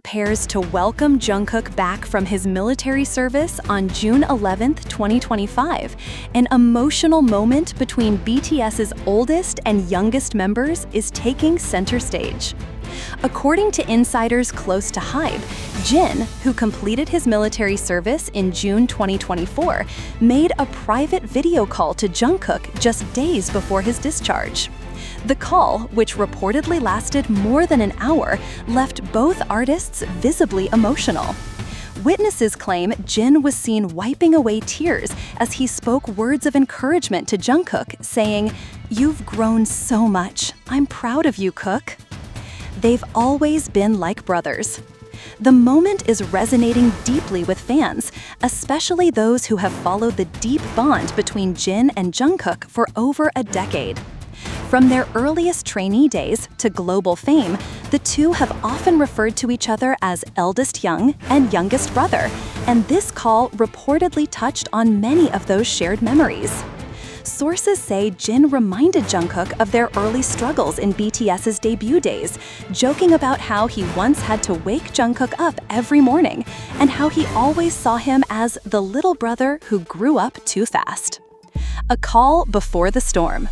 prepares to welcome Jungkook back from his military service on June 11, 2025. An emotional moment between BTS's oldest and youngest members is taking center stage. According to insiders close to HYBE, Jin, who completed his military service in June 2024, made a private video call to Jungkook just days before his discharge. The call, which reportedly lasted more than an hour, left both artists visibly emotional. Witnesses claim Jin was seen wiping away tears as he spoke words of encouragement to Jungkook, saying, "You've grown so much. I'm proud of you, Kook." They've always been like brothers. The moment is resonating deeply with fans, especially those who have followed the deep bond between Jin and Jungkook for over a decade. From their earliest trainee days to global fame, the two have often referred to each other as eldest young and youngest brother, and this call reportedly touched on many of those shared memories. Sources say Jin reminded Jungkook of their early struggles in BTS's debut days, joking about how he once had to wake Jungkook up every morning and how he always saw him as the little brother who grew up too fast. A call before the storm.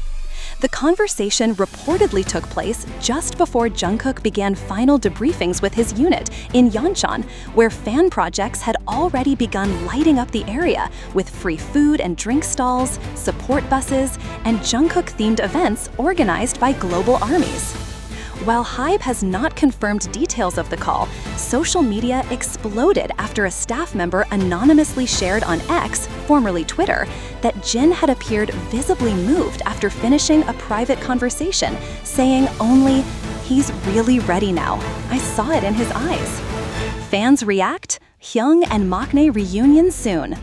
The conversation reportedly took place just before Jungkook began final debriefings with his unit in Yeoncheon, where fan projects had already begun lighting up the area with free food and drink stalls, support buses, and Jungkook-themed events organized by global armies. While HYBE has not confirmed details of the call, social media exploded after a staff member anonymously shared on X, formerly Twitter, that Jin had appeared visibly moved after finishing a private conversation, saying only, "He's really ready now. I saw it in his eyes." Fans react? Hyung and maknae reunion soon.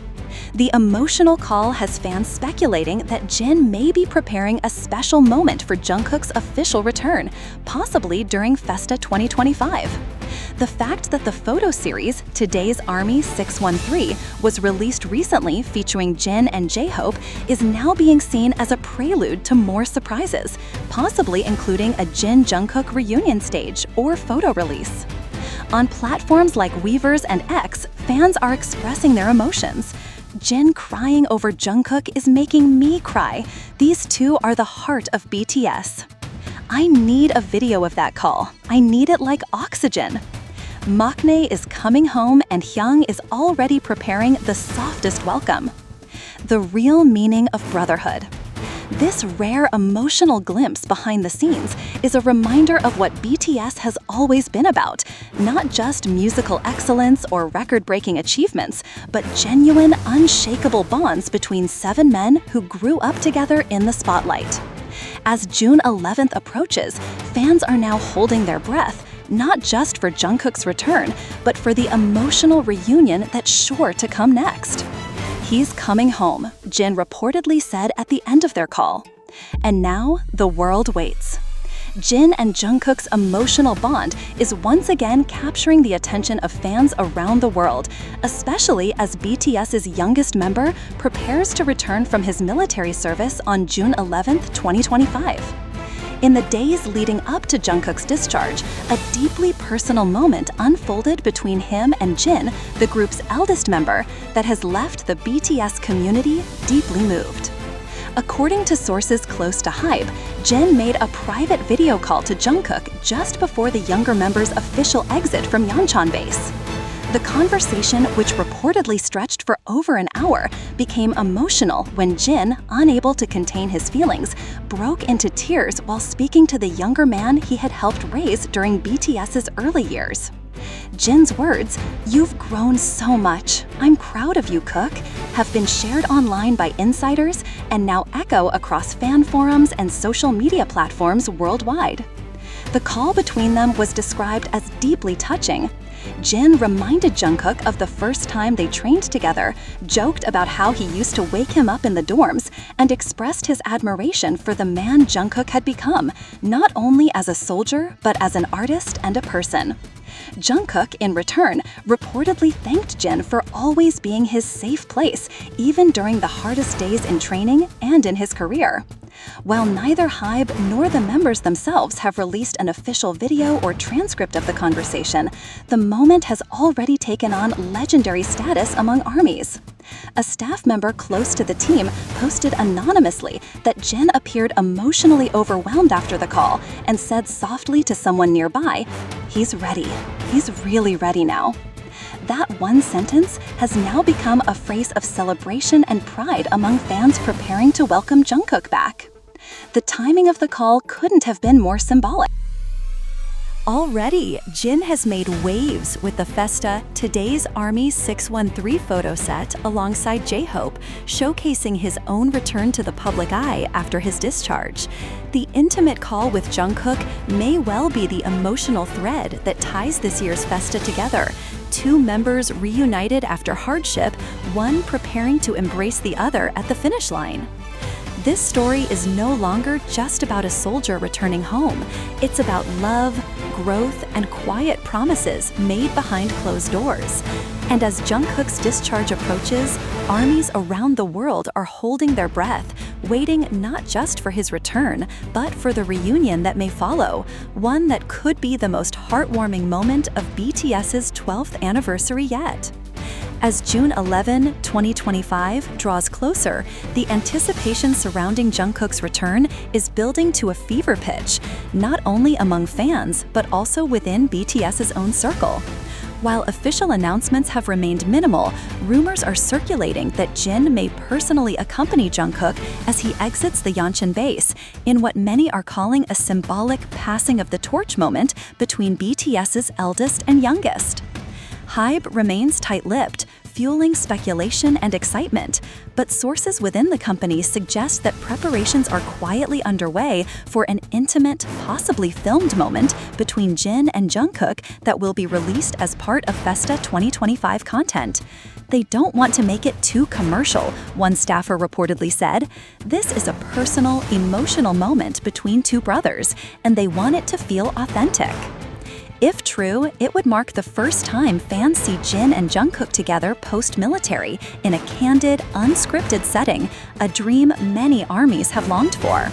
The emotional call has fans speculating that Jin may be preparing a special moment for Jungkook's official return, possibly during Festa 2025. The fact that the photo series, Today's Army 613, was released recently featuring Jin and J-Hope is now being seen as a prelude to more surprises, possibly including a Jin-Jungkook reunion stage or photo release. On platforms like Weverse and X, fans are expressing their emotions. Jin crying over Jungkook is making me cry. These two are the heart of BTS. I need a video of that call. I need it like oxygen. Maknae is coming home and Hyung is already preparing the softest welcome. The real meaning of brotherhood. This rare emotional glimpse behind the scenes is a reminder of what BTS has always been about, not just musical excellence or record-breaking achievements, but genuine, unshakable bonds between 7 men who grew up together in the spotlight. As June 11th approaches, fans are now holding their breath, not just for Jungkook's return, but for the emotional reunion that's sure to come next. "He's coming home," Jin reportedly said at the end of their call. And now, the world waits. Jin and Jungkook's emotional bond is once again capturing the attention of fans around the world, especially as BTS's youngest member prepares to return from his military service on June 11, 2025. In the days leading up to Jungkook's discharge, a deeply personal moment unfolded between him and Jin, the group's eldest member, that has left the BTS community deeply moved. According to sources close to HYBE, Jin made a private video call to Jungkook just before the younger member's official exit from Yeoncheon base. The conversation, which reportedly stretched for over an hour, became emotional when Jin, unable to contain his feelings, broke into tears while speaking to the younger man he had helped raise during BTS's early years. Jin's words, "You've grown so much. I'm proud of you, Kook," have been shared online by insiders and now echo across fan forums and social media platforms worldwide. The call between them was described as deeply touching. Jin reminded Jungkook of the first time they trained together, joked about how he used to wake him up in the dorms, and expressed his admiration for the man Jungkook had become, not only as a soldier, but as an artist and a person. Jungkook, in return, reportedly thanked Jin for always being his safe place, even during the hardest days in training and in his career. While neither HYBE nor the members themselves have released an official video or transcript of the conversation, the moment has already taken on legendary status among ARMYs. A staff member close to the team posted anonymously that Jin appeared emotionally overwhelmed after the call and said softly to someone nearby, "He's ready. He's really ready now." That one sentence has now become a phrase of celebration and pride among fans preparing to welcome Jungkook back. The timing of the call couldn't have been more symbolic. Already, Jin has made waves with the Festa Today's Army 613 photo set alongside J-Hope, showcasing his own return to the public eye after his discharge. The intimate call with Jungkook may well be the emotional thread that ties this year's Festa together. Two members reunited after hardship, one preparing to embrace the other at the finish line. This story is no longer just about a soldier returning home. It's about love, growth, and quiet promises made behind closed doors. And as Jungkook's discharge approaches, armies around the world are holding their breath, waiting not just for his return, but for the reunion that may follow, one that could be the most heartwarming moment of BTS's 12th anniversary yet. As June 11, 2025 draws closer, the anticipation surrounding Jungkook's return is building to a fever pitch, not only among fans, but also within BTS's own circle. While official announcements have remained minimal, rumors are circulating that Jin may personally accompany Jungkook as he exits the Yeoncheon base, in what many are calling a symbolic passing of the torch moment between BTS's eldest and youngest. HYBE remains tight-lipped, fueling speculation and excitement, but sources within the company suggest that preparations are quietly underway for an intimate, possibly filmed moment between Jin and Jungkook that will be released as part of Festa 2025 content. They don't want to make it too commercial, one staffer reportedly said. This is a personal, emotional moment between two brothers, and they want it to feel authentic. If true, it would mark the first time fans see Jin and Jungkook together post-military in a candid, unscripted setting, a dream many armies have longed for.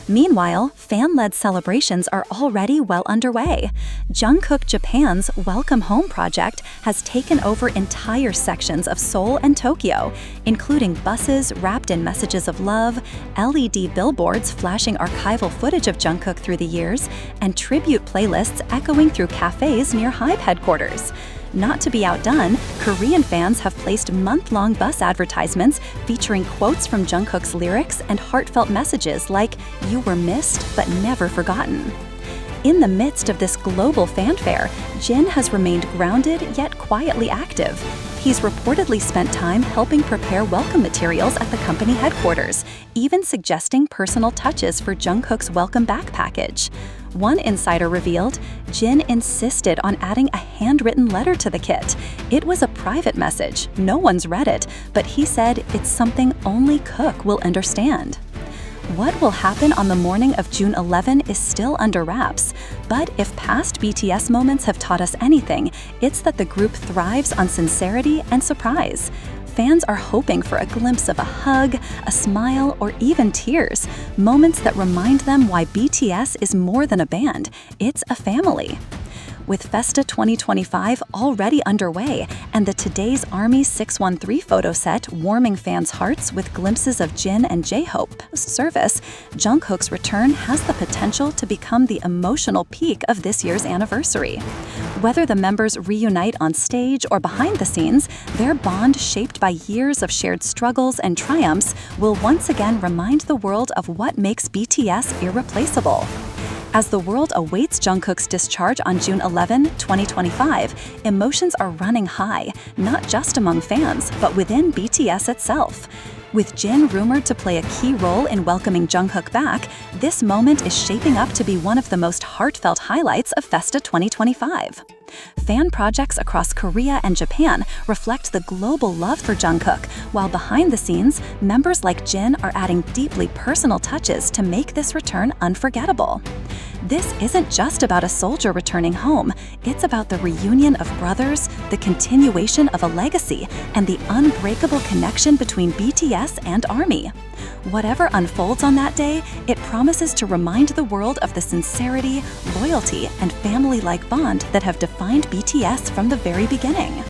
Meanwhile, fan-led celebrations are already well underway. Jungkook Japan's Welcome Home project has taken over entire sections of Seoul and Tokyo, including buses wrapped in messages of love, LED billboards flashing archival footage of Jungkook through the years, and tribute playlists echoing through cafes near HYBE headquarters. Not to be outdone, Korean fans have placed month-long bus advertisements featuring quotes from Jungkook's lyrics and heartfelt messages like, "You were missed but never forgotten." In the midst of this global fanfare, Jin has remained grounded yet quietly active. He's reportedly spent time helping prepare welcome materials at the company headquarters, even suggesting personal touches for Jungkook's welcome back package. One insider revealed, Jin insisted on adding a handwritten letter to the kit. It was a private message, no one's read it, but he said it's something only Kook will understand. What will happen on the morning of June 11 is still under wraps, but if past BTS moments have taught us anything, it's that the group thrives on sincerity and surprise. Fans are hoping for a glimpse of a hug, a smile, or even tears, moments that remind them why BTS is more than a band, it's a family. With Festa 2025 already underway and the Today's Army 613 photo set warming fans' hearts with glimpses of Jin and J-Hope post-service, Jungkook's return has the potential to become the emotional peak of this year's anniversary. Whether the members reunite on stage or behind the scenes, their bond shaped by years of shared struggles and triumphs will once again remind the world of what makes BTS irreplaceable. As the world awaits Jungkook's discharge on June 11, 2025, emotions are running high, not just among fans, but within BTS itself. With Jin rumored to play a key role in welcoming Jungkook back, this moment is shaping up to be one of the most heartfelt highlights of Festa 2025. Fan projects across Korea and Japan reflect the global love for Jungkook, while behind the scenes, members like Jin are adding deeply personal touches to make this return unforgettable. This isn't just about a soldier returning home, it's about the reunion of brothers, the continuation of a legacy, and the unbreakable connection between BTS and ARMY. Whatever unfolds on that day, it promises to remind the world of the sincerity, loyalty, and family-like bond that have defined BTS from the very beginning.